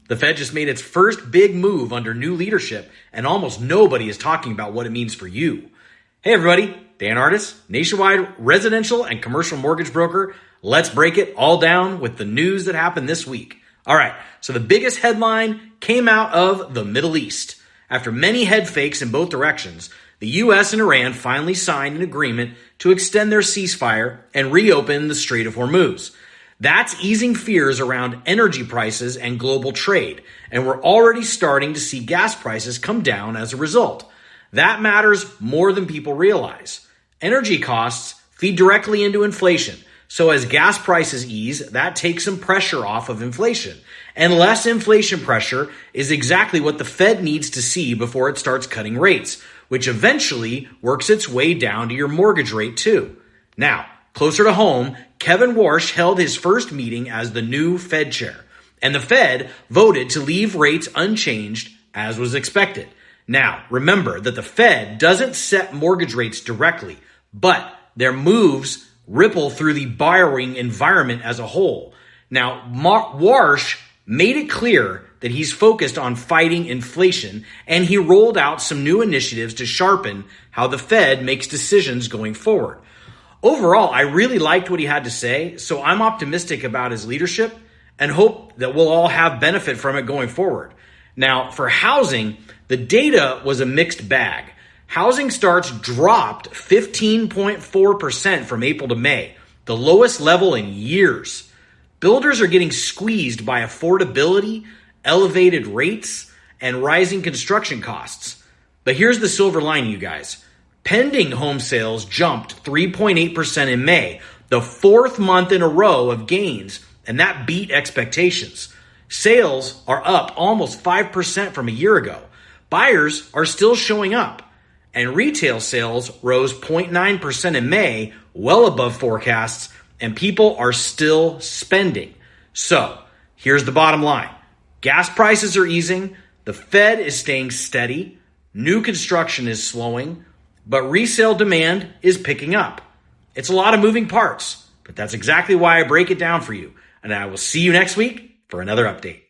The Fed just made its first big move under new leadership, and almost nobody is talking about what it means for you. Hey everybody, Dan Ardis, nationwide residential and commercial mortgage broker. Let's break it all down with the news that happened this week. All right, so the biggest headline came out of the Middle East. After many head fakes in both directions, the U.S. and Iran finally signed an agreement to extend their ceasefire and reopen the Strait of Hormuz. That's easing fears around energy prices and global trade, and we're already starting to see gas prices come down as a result. That matters more than people realize. Energy costs feed directly into inflation, so as gas prices ease, that takes some pressure off of inflation. And less inflation pressure is exactly what the Fed needs to see before it starts cutting rates, which eventually works its way down to your mortgage rate too. Now, closer to home, Kevin Warsh held his first meeting as the new Fed chair, and the Fed voted to leave rates unchanged as was expected. Now, remember that the Fed doesn't set mortgage rates directly, but their moves ripple through the borrowing environment as a whole. Now, Warsh made it clear that he's focused on fighting inflation, and he rolled out some new initiatives to sharpen how the Fed makes decisions going forward. Overall, I really liked what he had to say, so I'm optimistic about his leadership and hope that we'll all have benefit from it going forward. Now, for housing, the data was a mixed bag. Housing starts dropped 15.4% from April to May, the lowest level in years. Builders are getting squeezed by affordability, elevated rates, and rising construction costs. But here's the silver lining, you guys. Pending home sales jumped 3.8% in May, the fourth month in a row of gains, and that beat expectations. Sales are up almost 5% from a year ago. Buyers are still showing up, and retail sales rose 0.9% in May, well above forecasts, and people are still spending. So, here's the bottom line. Gas prices are easing, the Fed is staying steady, new construction is slowing, but resale demand is picking up. It's a lot of moving parts, but that's exactly why I break it down for you. And I will see you next week for another update.